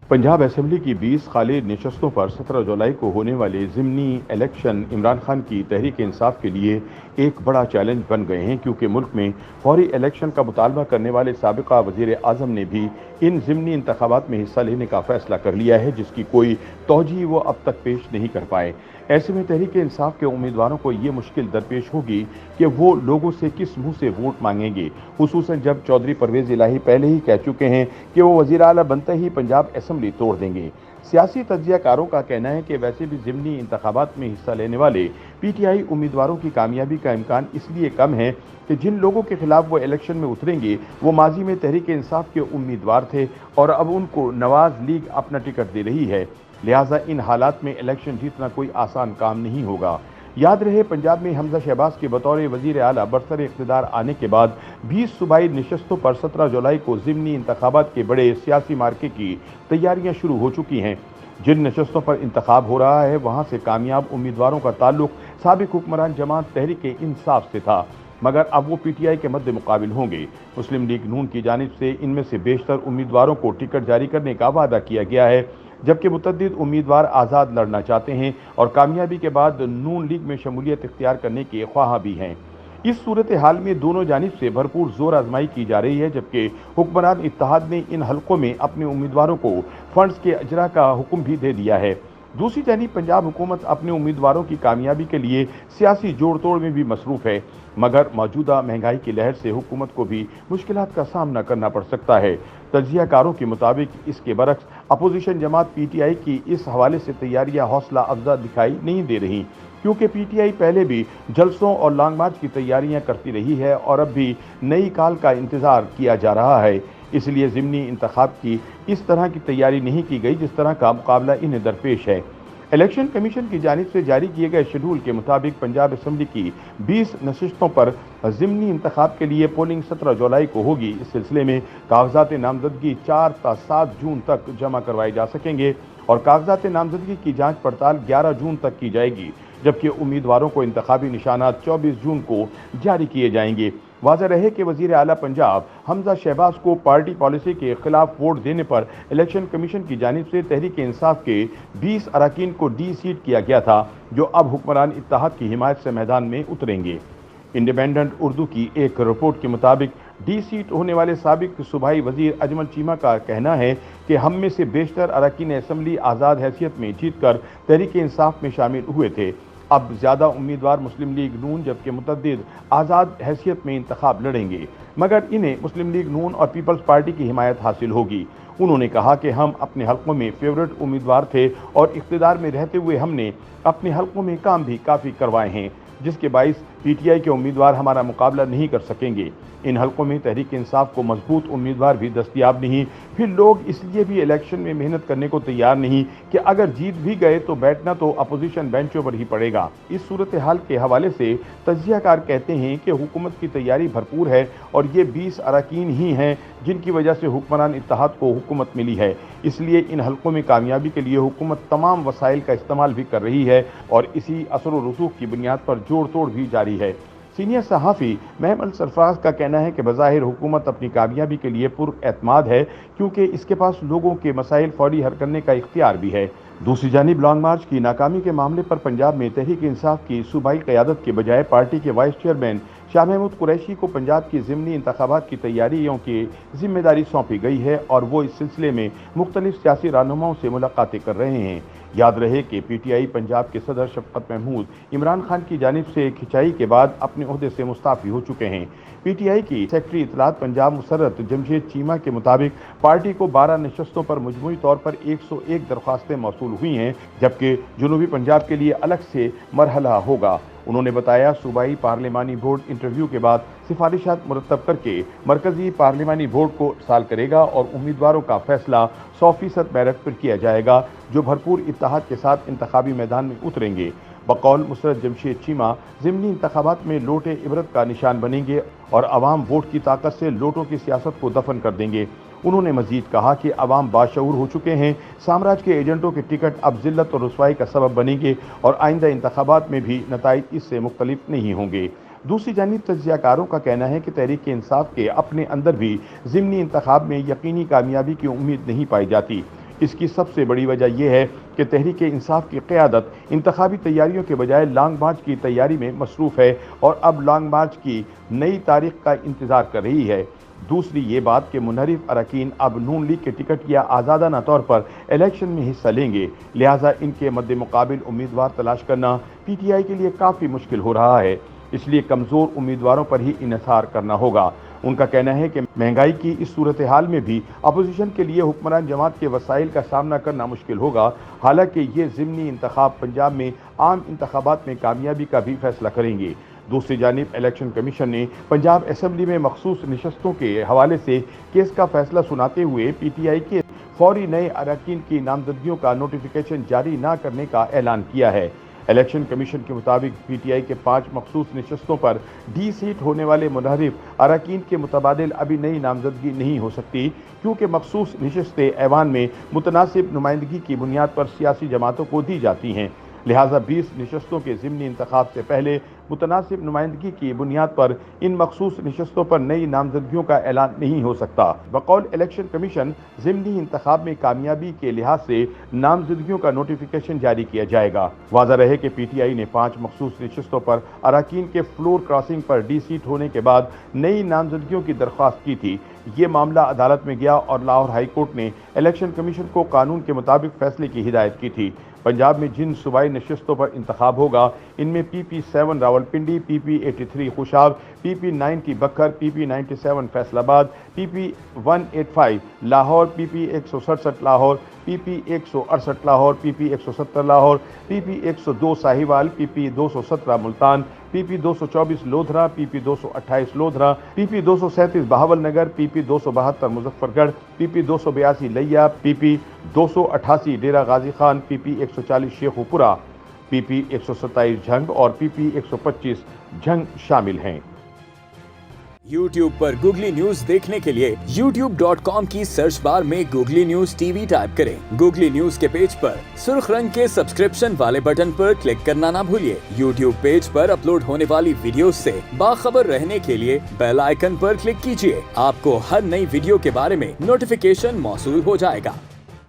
Punjab assembly की 20 खाली नशस्तों पर 17 जुलाई को होने वाले ज़िमनी इलेक्शन इमरान खान की तहरीक इंसाफ के लिए एक बड़ा चैलेंज बन गए हैं, क्योंकि मुल्क में फौरी इलेक्शन का मुतालबा करने वाले साबिका वज़ीर आज़म ने भी इन ज़िमनी इंतखाबात में हिस्सा लेने का फैसला कर लिया है, जिसकी कोई तौजीह वो अब तक पेश नहीं कर पाए। ऐसे में तहरीक इंसाफ के उम्मीदवारों को ये मुश्किल दरपेश होगी कि वो लोगों से किस मुंह से वोट मांगेंगे, खुसूसन जब चौधरी परवेज़ इलाही पहले ही कह चुके हैं कि वो वज़ीर आला बनते ही पंजाब असेंबली तोड़ देंगे। सियासी तज्जियाकारों का कहना है कि वैसे भी ज़िमनी इंतखाबात में हिस्सा लेने वाले पीटीआई उम्मीदवारों की कामयाबी का इम्कान इसलिए कम है कि जिन लोगों के खिलाफ वो इलेक्शन में उतरेंगे वो माजी में तहरीक इंसाफ के उम्मीदवार थे और अब उनको नवाज लीग अपना टिकट दे रही है। लिहाजा इन हालात में इलेक्शन जीतना कोई आसान काम नहीं होगा। याद रहे, पंजाब में हमजा शहबाज के बतौर वज़ीर आला बरसर इक़्तिदार आने के बाद 20 सूबाई नशस्तों पर 17 जुलाई को ज़िमनी इंतखाबात के बड़े सियासी मार्के की तैयारियां शुरू हो चुकी हैं। जिन नशस्तों पर इंतखाब हो रहा है वहां से कामयाब उम्मीदवारों का ताल्लुक साबिक हुक्मरान जमात तहरीक इंसाफ से था, मगर अब वो पीटीआई के मद्दे मुकाबिल होंगे। मुस्लिम लीग नून की जानिब से इनमें से बेशतर उम्मीदवारों को टिकट जारी करने का वादा किया गया है, जबकि मुतअद्दिद उम्मीदवार आज़ाद लड़ना चाहते हैं और कामयाबी के बाद नून लीग में शमूलियत इख्तियार करने के ख्वाह भी हैं। इस सूरत हाल में दोनों जानिब से भरपूर जोर आजमाई की जा रही है, जबकि हुक्मरान इत्तेहाद ने इन हलकों में अपने उम्मीदवारों को फंड्स के अजरा का हुक्म भी दे दिया है। दूसरी जानिब पंजाब हुकूमत अपने उम्मीदवारों की कामयाबी के लिए सियासी जोड़ तोड़ में भी मसरूफ है, मगर मौजूदा महंगाई की लहर से हुकूमत को भी मुश्किलात का सामना करना पड़ सकता है। तज्जियाकारों के मुताबिक इसके बरक्स अपोजिशन जमात पीटीआई की इस हवाले से तैयारियां हौसला अफजा दिखाई नहीं दे रही, क्योंकि पीटीआई पहले भी जलसों और लॉन्ग मार्च की तैयारियां करती रही है और अब भी नई काल का इंतजार किया जा रहा है। इसलिए ज़िमनी इंतखाब की इस तरह की तैयारी नहीं की गई जिस तरह का मुकाबला इन्हें दरपेश है। इलेक्शन कमीशन की जानिब से जारी किए गए शेड्यूल के मुताबिक पंजाब असेंबली की 20 नशिस्तों पर ज़िमनी इंतखाब के लिए पोलिंग 17 जुलाई को होगी। इस सिलसिले में कागजात नामजदगी 4 से 7 जून तक जमा करवाए जा सकेंगे और कागजात नामजदगी की जांच पड़ताल 11 जून तक की जाएगी, जबकि उम्मीदवारों को इंतखाबी निशानात 24 जून को जारी किए जाएंगे। वाज़ेह रहे कि वज़ीर आला पंजाब हमजा शहबाज को पार्टी पॉलिसी के खिलाफ वोट देने पर इलेक्शन कमीशन की जानिब से तहरीक इंसाफ के 20 अरकान को डी सीट किया गया था, जो अब हुक्मरान इत्तेहाद की हिमायत से मैदान में उतरेंगे। इंडिपेंडेंट उर्दू की एक रिपोर्ट के मुताबिक डी सीट होने वाले साबिक सूबाई वजीर अजमल चीमा का कहना है कि हम में से बेशतर अरकान असम्बली आज़ाद हैसियत में जीत कर तहरीक इंसाफ में शामिल हुए थे। अब ज़्यादा उम्मीदवार मुस्लिम लीग नून जबकि मुतअद्दिद आज़ाद हैसियत में इंतखाब लड़ेंगे, मगर इन्हें मुस्लिम लीग नून और पीपल्स पार्टी की हिमायत हासिल होगी। उन्होंने कहा कि हम अपने हलकों में फेवरेट उम्मीदवार थे और इख्तिदार में रहते हुए हमने अपने हलकों में काम भी काफ़ी करवाए हैं, जिसके बाइस पीटीआई के उम्मीदवार हमारा मुकाबला नहीं कर सकेंगे। इन हलकों में तहरीक इंसाफ को मजबूत उम्मीदवार भी दस्तयाब नहीं, फिर लोग इसलिए भी इलेक्शन में मेहनत करने को तैयार नहीं कि अगर जीत भी गए तो बैठना तो अपोजिशन बेंचों पर ही पड़ेगा। इस सूरत हाल के हवाले से तज्जियाकार कहते हैं कि हुकूमत की तैयारी भरपूर है और ये 20 अरकान ही हैं जिनकी वजह से हुक्मरान इत्तेहाद को हुकूमत मिली है। इसलिए इन हलकों में कामयाबी के लिए हुकूमत तमाम वसाइल का इस्तेमाल भी कर रही है और इसी असर व रसूख की बुनियाद पर जोड़ तोड़ भी जारी है। सीनियर सहाफ़ी महमद सरफराज का कहना है कि बज़ाहिर हुकूमत अपनी कामयाबी के लिए पुरएतमाद है, क्योंकि इसके पास लोगों के मसाइल फौरी हल करने का इख्तियार भी है। दूसरी जानिब लॉन्ग मार्च की नाकामी के मामले पर पंजाब में तहरीक इंसाफ की सूबाई क़यादत के बजाय पार्टी के वाइस चेयरमैन शाह महमूद कुरैशी को पंजाब की ज़िमनी इंतखाबात की तैयारियों की जिम्मेदारी सौंपी गई है और वो इस सिलसिले में मुख्तलिफ सियासी रहनुमाओं से मुलाकातें कर रहे हैं। याद रहे कि पीटीआई पंजाब के सदर शफकत महमूद इमरान खान की जानिब से खिंचाई के बाद अपने ओहदे से मुस्ताफ़ी हो चुके हैं। पीटीआई की सेक्रेटरी इत्तलात पंजाब मुसर्रत जमशेद चीमा के मुताबिक पार्टी को 12 नशस्तों पर मजमूई तौर पर 101 दरख्वास्तें मौसूल हुई हैं, जबकि जनूबी पंजाब के लिए अलग से मरहला होगा। उन्होंने बताया सूबाई पार्लिमानी बोर्ड इंटरव्यू के बाद सिफारिशात मुरतब करके मरकजी पार्लिमानी बोर्ड को इरसाल करेगा और उम्मीदवारों का फैसला 100% मेरिट पर किया जाएगा, जो भरपूर इत्तेहाद के साथ इंतखाबी मैदान में उतरेंगे। बकौल मुसर्रत जमशेद चीमा ज़िमनी इंतखाबात में लोटे इबरत का निशान बनेंगे और अवाम वोट की ताकत से लोटों की सियासत को दफन कर देंगे। उन्होंने मजीद कहा कि अवाम बाशऊर हो चुके हैं, साम्राज्य के एजेंटों के टिकट अब जिल्लत और रुसवाई का सबब बनेंगे और आइंदा इंतखाबात में भी नताइज इससे मुख्तलिफ नहीं होंगे। दूसरी जानिब तज्जियाकारों का कहना है कि तहरीक इंसाफ के अपने अंदर भी ज़िमनी इंतखाब में यकीनी कामयाबी की उम्मीद नहीं पाई जाती। اس کی سب سے بڑی وجہ یہ ہے کہ تحریک انصاف کی قیادت انتخابی تیاریوں کے بجائے لانگ مارچ کی تیاری میں مصروف ہے اور اب لانگ مارچ کی نئی تاریخ کا انتظار کر رہی ہے۔ دوسری یہ بات کہ منحرف اراکین اب نون لیگ کے ٹکٹ یا آزادانہ طور پر الیکشن میں حصہ لیں گے، لہٰذا ان کے مد مقابل امیدوار تلاش کرنا پی ٹی آئی کے لیے کافی مشکل ہو رہا ہے، اس لیے کمزور امیدواروں پر ہی انحصار کرنا ہوگا۔ ان کا کہنا ہے کہ مہنگائی کی اس صورتحال میں بھی اپوزیشن کے لیے حکمران جماعت کے وسائل کا سامنا کرنا مشکل ہوگا، حالانکہ یہ ضمنی انتخاب پنجاب میں عام انتخابات میں کامیابی کا بھی فیصلہ کریں گے۔ دوسری جانب الیکشن کمیشن نے پنجاب اسمبلی میں مخصوص نشستوں کے حوالے سے کیس کا فیصلہ سناتے ہوئے پی ٹی آئی کے فوری نئے اراکین کی نامزدگیوں کا نوٹیفیکیشن جاری نہ کرنے کا اعلان کیا ہے۔ الیکشن کمیشن کے مطابق پی ٹی آئی کے 5 مخصوص نشستوں پر ڈی سیٹ ہونے والے منحرف اراکین کے متبادل ابھی نئی نامزدگی نہیں ہو سکتی، کیونکہ مخصوص نشستیں ایوان میں متناسب نمائندگی کی بنیاد پر سیاسی جماعتوں کو دی جاتی ہیں، لہٰذا 20 نشستوں کے ضمنی انتخاب سے پہلے متناسب نمائندگی کی بنیاد پر ان مخصوص نشستوں پر نئی نامزدگیوں کا اعلان نہیں ہو سکتا۔ بقول الیکشن کمیشن ضمنی انتخاب میں کامیابی کے لحاظ سے نامزدگیوں کا نوٹیفیکیشن جاری کیا جائے گا۔ واضح رہے کہ پی ٹی آئی نے 5 مخصوص نشستوں پر اراکین کے فلور کراسنگ پر ڈی سیٹ ہونے کے بعد نئی نامزدگیوں کی درخواست کی تھی۔ یہ معاملہ عدالت میں گیا اور لاہور ہائی کورٹ نے الیکشن کمیشن کو قانون کے مطابق فیصلے کی ہدایت کی تھی۔ پنجاب میں جن صوبائی نشستوں پر انتخاب ہوگا ان میں پی پی 7 راولپنڈی، پی پی 83 خوشاب، پی پی 90 بکھر، پی پی 97 فیصل آباد، پی پی 185 لاہور، پی پی 167 لاہور، پی پی 168 لاہور، پی پی 170 لاہور، پی پی 102 ساہیوال، پی پی 217 ملتان، پی پی 224 لودھرا، پی پی 228 لودھرا، پی پی 237 بہاول نگر، پی پی 272 مظفر گڑھ، پی پی 282 لیا، پی پی 288 ڈیرہ غازی خان، پی پی 140 شیخو پورہ، پی پی 127 جھنگ اور پی پی 125 جھنگ شامل ہیں۔ یوٹیوب پر گوگلی نیوز دیکھنے کے لیے youtube.com کی سرچ بار میں googly news T V type کریں۔ گوگلی نیوز کے پیج پر سرخ رنگ کے سبسکرپشن والے بٹن پر کلک کرنا نہ بھولیے۔ یوٹیوب پیج پر اپلوڈ ہونے والی ویڈیوز سے باخبر رہنے کے لیے بیل آئیکن پر کلک کیجیے۔ آپ کو ہر نئی ویڈیو کے بارے میں نوٹیفیکیشن موصول ہو جائے گا۔